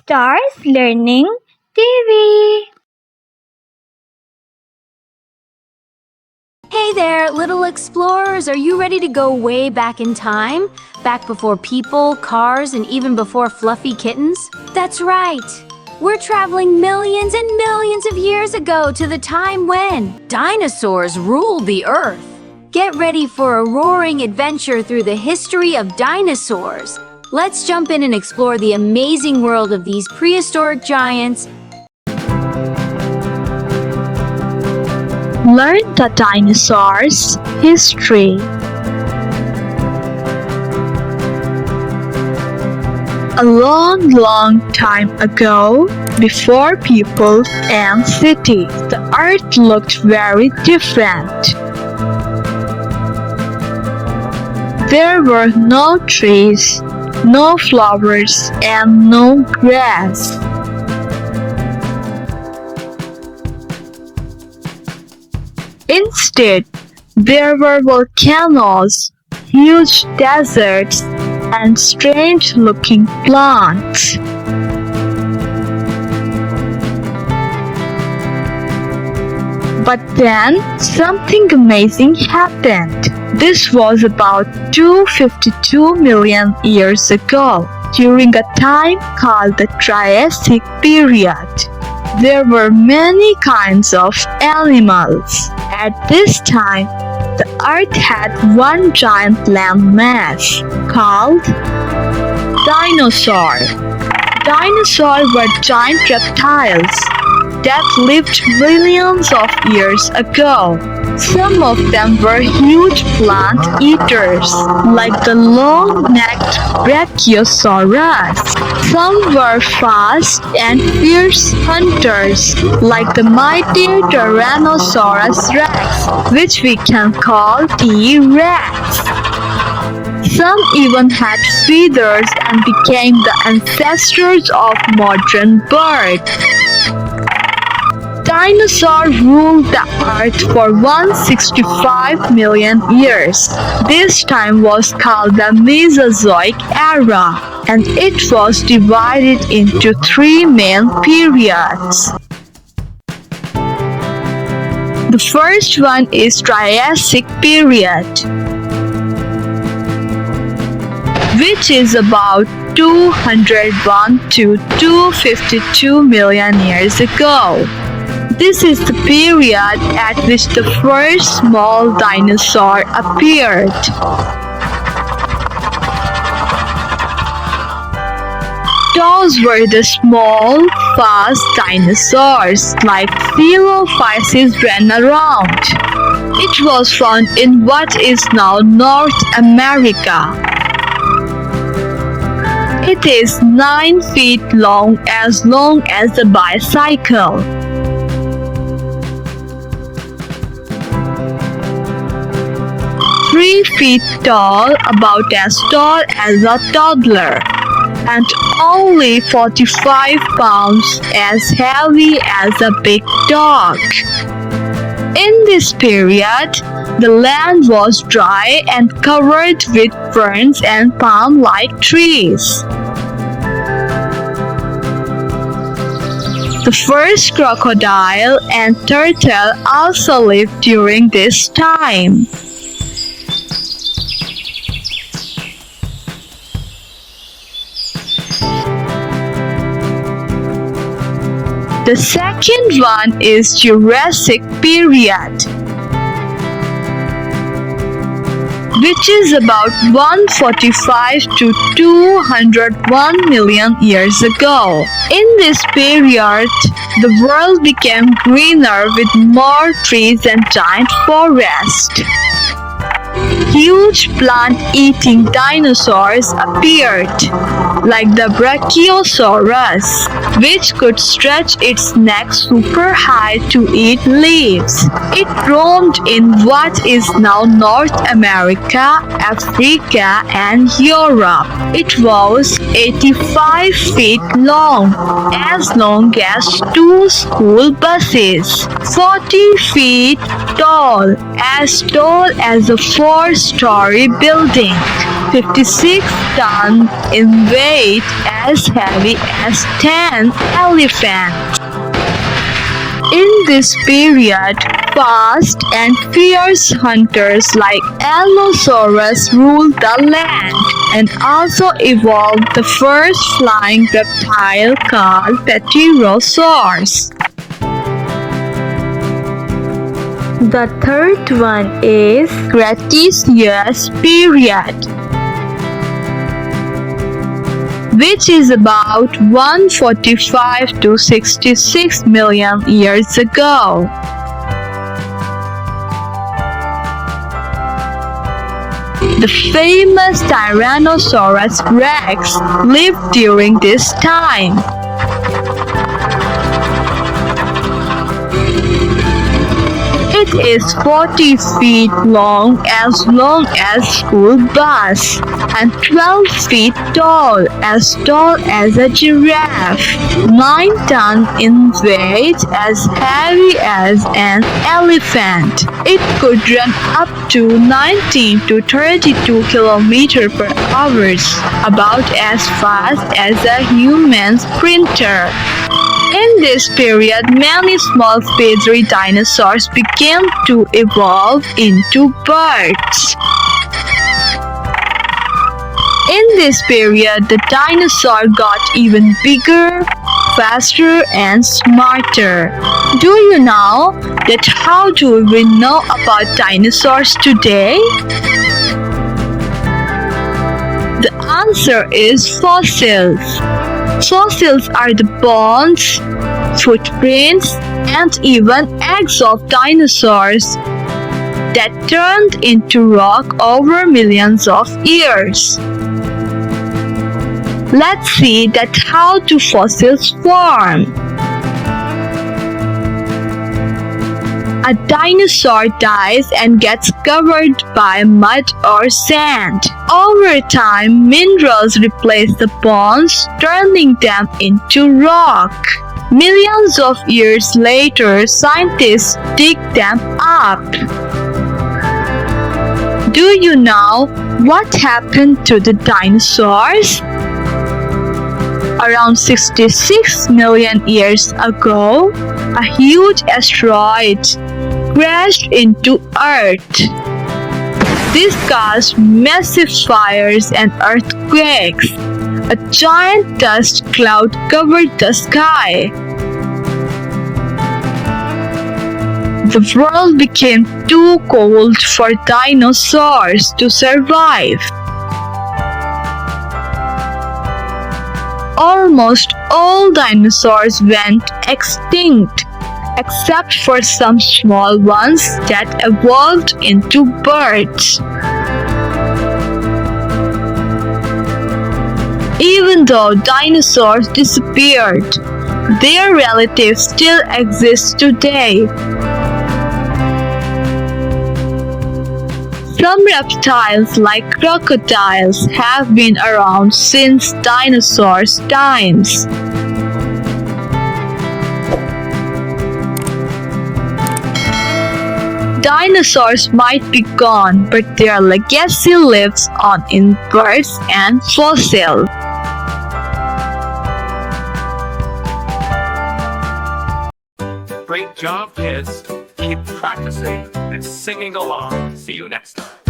Stars Learning TV. Hey there, little explorers! Are you ready to go way back in time? Back before people, cars, and even before fluffy kittens? That's right! We're traveling millions and millions of years ago to the time when dinosaurs ruled the Earth. Get ready for a roaring adventure through the history of dinosaurs. Let's jump in and explore the amazing world of these prehistoric giants. Learn the dinosaurs' history. A long, long time ago, before people and cities, the earth looked very different. There were no trees, no flowers, and no grass. Instead, there were volcanoes, huge deserts, and strange-looking plants. But then, something amazing happened. This was about 252 million years ago, during a time called the Triassic period. There were many kinds of animals. At this time, the Earth had one giant land mass called dinosaurs. Dinosaurs were giant reptiles that lived millions of years ago. Some of them were huge plant eaters, like the long-necked Brachiosaurus. Some were fast and fierce hunters, like the mighty Tyrannosaurus rex, which we can call T-Rex. Some even had feathers and became the ancestors of modern birds. Dinosaurs ruled the earth for 165 million years. This time was called the Mesozoic era, and it was divided into three main periods. The first one is Triassic period, which is about 201 to 252 million years ago. This is the period at which the first small dinosaur appeared. Those were the small, fast dinosaurs, like sauroposeidons ran around. It was found in what is now North America. It is 9 feet long as a bicycle. 3 feet tall, about as tall as a toddler, and only 45 pounds, as heavy as a big dog. In this period, the land was dry and covered with ferns and palm-like trees. The first crocodile and turtle also lived during this time. The second one is Jurassic period, which is about 145 to 201 million years ago. In this period, the world became greener with more trees and giant forests. Huge plant-eating dinosaurs appeared, like the Brachiosaurus, which could stretch its neck super high to eat leaves. It roamed in what is now North America, Africa, and Europe. It was 85 feet long as 2 school buses, 40 feet tall as a 4 4-story building, 56 tons in weight, as heavy as 10 elephants. In this period, fast and fierce hunters like Allosaurus ruled the land and also evolved the first flying reptile called Pterosaurs. The third one is Cretaceous period, which is about 145 to 66 million years ago. The famous Tyrannosaurus rex lived during this time. It is 40 feet long as school bus and 12 feet tall as a giraffe, 9 tons in weight, as heavy as an elephant. It could run up to 19 to 32 kilometers per hour, about as fast as a human sprinter. In this period, many small feathery dinosaurs began to evolve into birds. In this period, the dinosaur got even bigger, faster, and smarter. Do you know that how do we know about dinosaurs today? The answer is fossils. Fossils are the bones, footprints, and even eggs of dinosaurs that turned into rock over millions of years. Let's see that how do fossils form. A dinosaur dies and gets covered by mud or sand. Over time, minerals replace the bones, turning them into rock. Millions of years later, scientists dig them up. Do you know what happened to the dinosaurs? Around 66 million years ago, a huge asteroid crashed into Earth. This caused massive fires and earthquakes. A giant dust cloud covered the sky. The world became too cold for dinosaurs to survive. Almost all dinosaurs went extinct, except for some small ones that evolved into birds. Even though dinosaurs disappeared, their relatives still exist today. Some reptiles like crocodiles have been around since dinosaurs' times. Dinosaurs might be gone, but their legacy lives on in birds and fossils. Great job, kids. Keep practicing and singing along. See you next time.